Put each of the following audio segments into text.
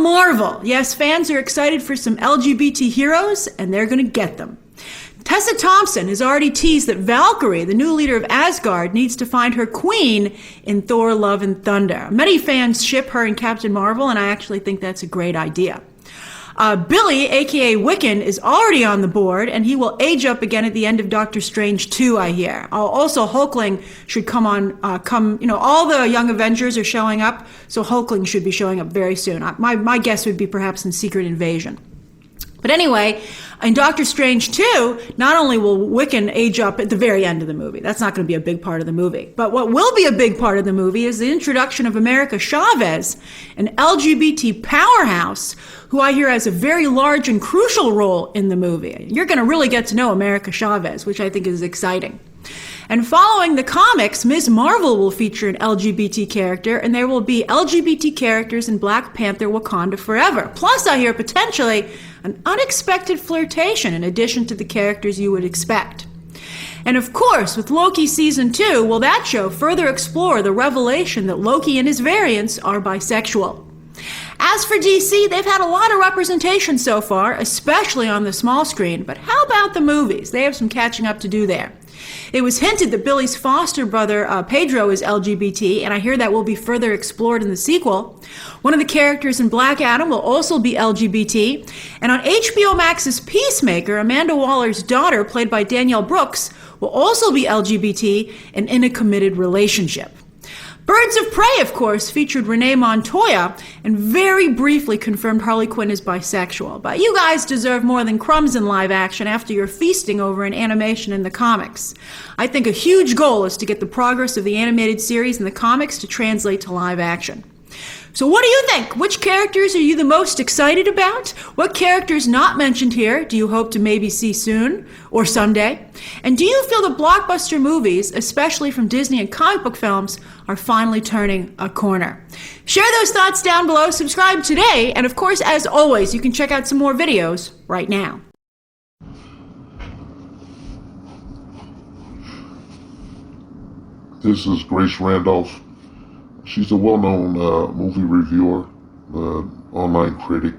Marvel. Yes, fans are excited for some LGBT heroes, and they're going to get them. Tessa Thompson has already teased that Valkyrie, the new leader of Asgard, needs to find her queen in Thor: Love and Thunder. Many fans ship her and Captain Marvel, and I actually think that's a great idea. Billy, aka Wiccan, is already on the board, and he will age up again at the end of Doctor Strange 2, I hear. Also, Hulkling should come on, all the Young Avengers are showing up, so Hulkling should be showing up very soon. My guess would be perhaps in Secret Invasion. But anyway, in Doctor Strange 2, not only will Wiccan age up at the very end of the movie, that's not going to be a big part of the movie, but what will be a big part of the movie is the introduction of America Chavez, an LGBT powerhouse who I hear has a very large and crucial role in the movie. You're going to really get to know America Chavez, which I think is exciting. And following the comics, Ms. Marvel will feature an LGBT character, and there will be LGBT characters in Black Panther Wakanda Forever. Plus, I hear potentially an unexpected flirtation in addition to the characters you would expect. And of course, with Loki Season 2, will that show further explore the revelation that Loki and his variants are bisexual. As for DC, they've had a lot of representation so far, especially on the small screen, but how about the movies? They have some catching up to do there. It was hinted that Billy's foster brother, Pedro, is LGBT, and I hear that will be further explored in the sequel. One of the characters in Black Adam will also be LGBT, and on HBO Max's Peacemaker, Amanda Waller's daughter, played by Danielle Brooks, will also be LGBT and in a committed relationship. Birds of Prey, of course, featured Renee Montoya and very briefly confirmed Harley Quinn is bisexual. But you guys deserve more than crumbs in live action after you're feasting over an animation in the comics. I think a huge goal is to get the progress of the animated series in the comics to translate to live action. So what do you think? Which characters are you the most excited about? What characters not mentioned here do you hope to maybe see soon or someday? And do you feel the blockbuster movies, especially from Disney and comic book films, are finally turning a corner? Share those thoughts down below, subscribe today, and of course, as always, you can check out some more videos right now. This is Grace Randolph. She's a well-known movie reviewer, online critic,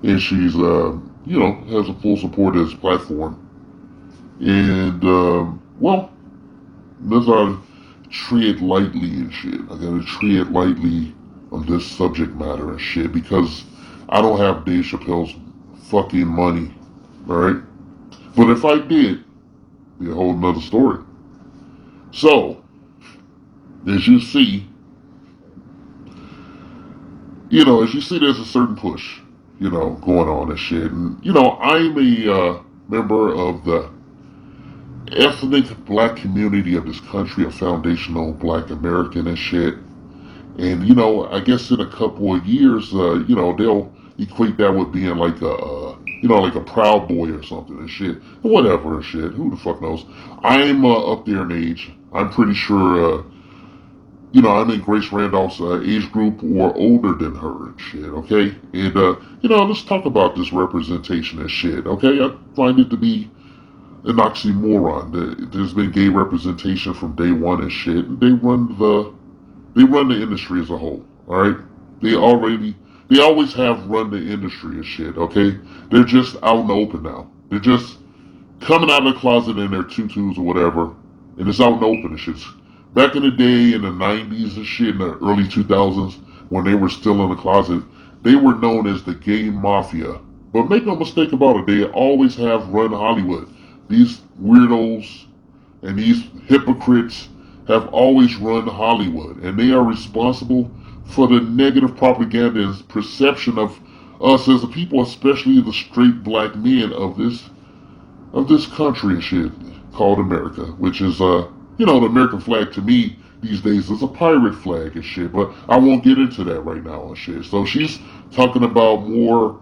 and she's, has a full support of this platform. And, as I tread lightly and shit, I gotta tread lightly on this subject matter and shit, because I don't have Dave Chappelle's fucking money, alright? But if I did, it'd be a whole nother story. So, as you see, there's a certain push, going on and shit. And, I'm a member of the ethnic black community of this country, a foundational black American and shit. And, I guess in a couple of years, they'll equate that with being like a Proud Boy or something and shit. Whatever and shit. Who the fuck knows? I'm up there in age. I'm pretty sure, I'm in Grace Randolph's age group or older than her and shit, okay? And, let's talk about this representation and shit, okay? I find it to be an oxymoron. There's been gay representation from day one and shit. And they run the industry as a whole, alright? They always have run the industry and shit, okay? They're just out in the open now. They're just coming out of the closet in their tutus or whatever, and it's out in the open and shit. Back in the day, in the 90s and shit, in the early 2000s, when they were still in the closet, they were known as the gay mafia. But make no mistake about it, they always have run Hollywood. These weirdos and these hypocrites have always run Hollywood, and they are responsible for the negative propaganda and perception of us as a people, especially the straight black men of this country and shit called America, which is the American flag to me these days is a pirate flag and shit, but I won't get into that right now and shit. So she's talking about more,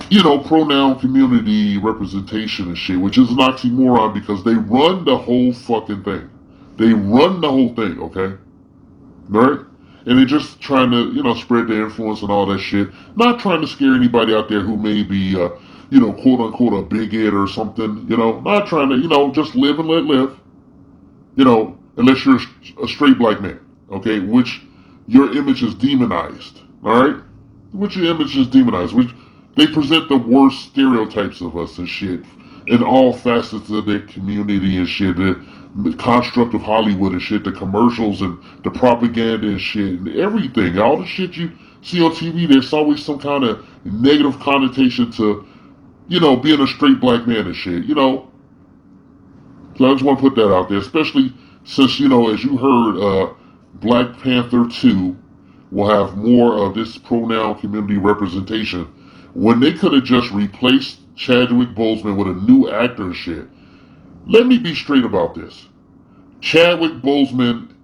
pronoun community representation and shit, which is an oxymoron because they run the whole fucking thing. They run the whole thing, okay? Right? And they're just trying to, spread their influence and all that shit. Not trying to scare anybody out there who may be, quote unquote a bigot or something, not trying to, just live and let live. Unless you're a straight black man, okay, which your image is demonized, alright? which your image is demonized, which they present the worst stereotypes of us and shit in all facets of their community and shit. The construct of Hollywood and shit, the commercials and the propaganda and shit, and everything. All the shit you see on TV, there's always some kind of negative connotation to, being a straight black man and shit, So I just want to put that out there, especially since, as you heard, Black Panther 2 will have more of this pronoun community representation when they could have just replaced Chadwick Boseman with a new actor and shit. Let me be straight about this. Chadwick Boseman,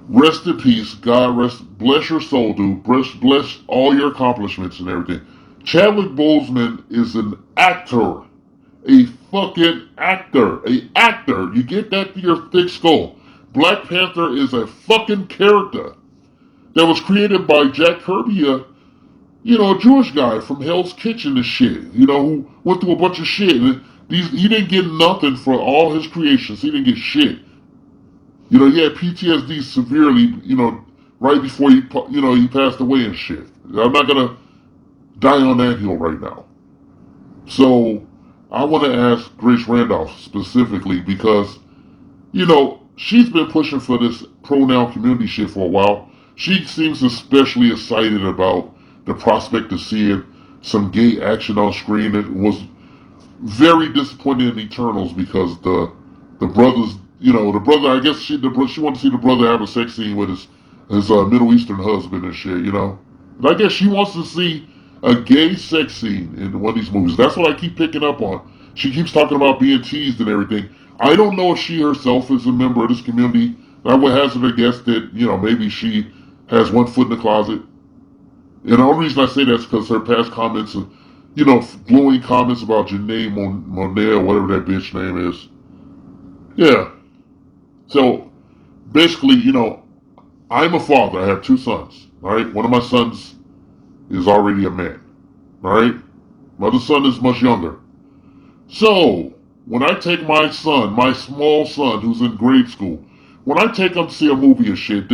rest in peace. God bless your soul, dude. Bless all your accomplishments and everything. Chadwick Boseman is an actor. A fucking actor. A actor. You get that to your thick skull. Black Panther is a fucking character that was created by Jack Kirby, a Jewish guy from Hell's Kitchen and shit, who went through a bunch of shit. And he didn't get nothing for all his creations. He didn't get shit. He had PTSD severely, right before he passed away and shit. I'm not gonna die on that hill right now. So, I want to ask Grace Randolph specifically because, she's been pushing for this pronoun community shit for a while. She seems especially excited about the prospect of seeing some gay action on screen. It was very disappointing in Eternals because the brothers, the brother, I guess she wanted to see the brother have a sex scene with his Middle Eastern husband and shit, And I guess she wants to see a gay sex scene in one of these movies. That's what I keep picking up on. She keeps talking about being teased and everything. I don't know if she herself is a member of this community. I would hazard a guess that, maybe she has one foot in the closet. And the only reason I say that is because her past comments, glowing comments about Janae Monet or whatever that bitch name is. Yeah. So, basically, I'm a father. I have two sons, alright? One of my sons is already a man, alright? My other son is much younger. So, when I take my son, my small son who's in grade school, when I take him to see a movie and shit,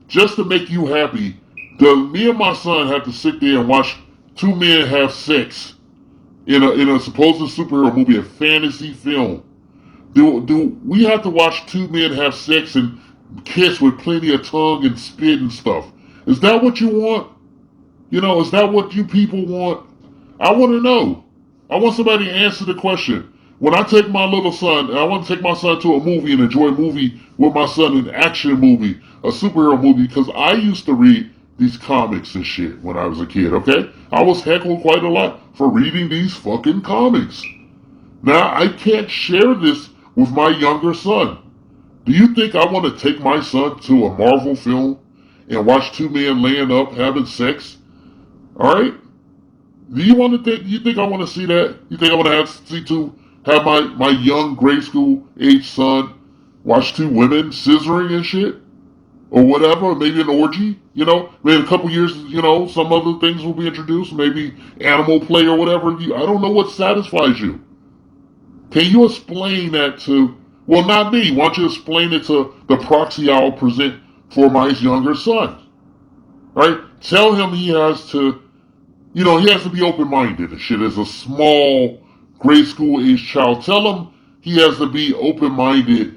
just to make you happy, me and my son have to sit there and watch two men have sex in a supposed superhero movie, a fantasy film. Do we have to watch two men have sex and kiss with plenty of tongue and spit and stuff? Is that what you want? Is that what you people want? I want to know. I want somebody to answer the question. When I take my little son, and I want to take my son to a movie and enjoy a movie with my son, an action movie, a superhero movie, because I used to read these comics and shit when I was a kid, okay? I was heckled quite a lot for reading these fucking comics. Now, I can't share this with my younger son. Do you think I want to take my son to a Marvel film and watch two men laying up having sex? Alright? Do you think I want to see that? You think I want to have my young grade school age son watch two women scissoring and shit? Or whatever, maybe an orgy, maybe in a couple years, some other things will be introduced, maybe animal play or whatever. I don't know what satisfies you. Can you explain that to, well, not me, why don't you explain it to the proxy I'll present for my younger son? Right? Tell him he has to, he has to be open-minded and shit. As a small grade school age child, tell him he has to be open-minded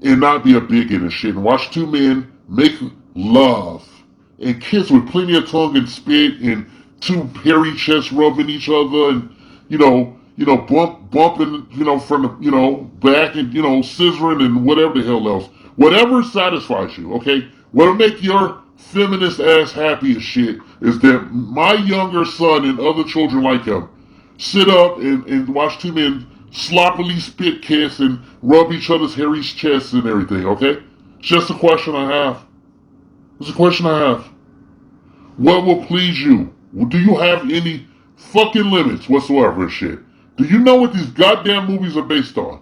and not be a bigot and shit, and watch two men make love and kiss with plenty of tongue and spit and two hairy chests rubbing each other and bumping from the back and scissoring and whatever the hell else. Whatever satisfies you, okay? What'll make your feminist ass happy as shit is that my younger son and other children like him sit up and watch two men sloppily spit kiss and rub each other's hairy chests and everything, okay? It's just a question I have. It's a question I have. What will please you? Do you have any fucking limits whatsoever and shit? Do you know what these goddamn movies are based on?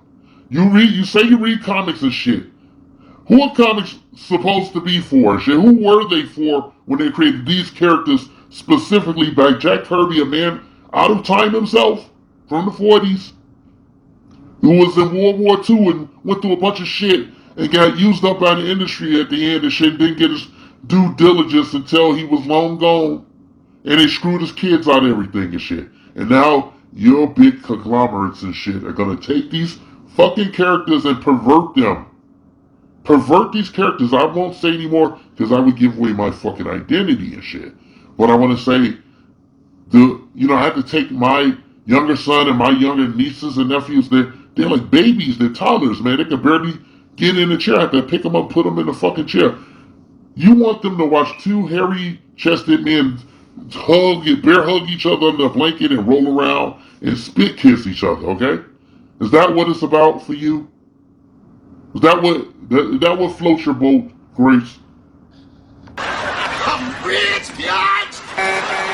You say you read comics and shit. Who are comics supposed to be for and shit? Who were they for when they created these characters specifically by Jack Kirby, a man out of time himself from the 40s? Who was in World War II and went through a bunch of shit and got used up by the industry at the end and shit and didn't get his due diligence until he was long gone. And they screwed his kids out of everything and shit. And now your big conglomerates and shit are gonna take these fucking characters and pervert them. Pervert these characters. I won't say anymore because I would give away my fucking identity and shit. But I want to say, I had to take my younger son and my younger nieces and nephews. They're like babies. They're toddlers, man. They can barely get in the chair. I have to pick them up, put them in the fucking chair. You want them to watch two hairy-chested men bear hug each other under a blanket and roll around and spit kiss each other, okay? Is that what it's about for you? Is that what floats your boat, Grace? I'm rich, bitch!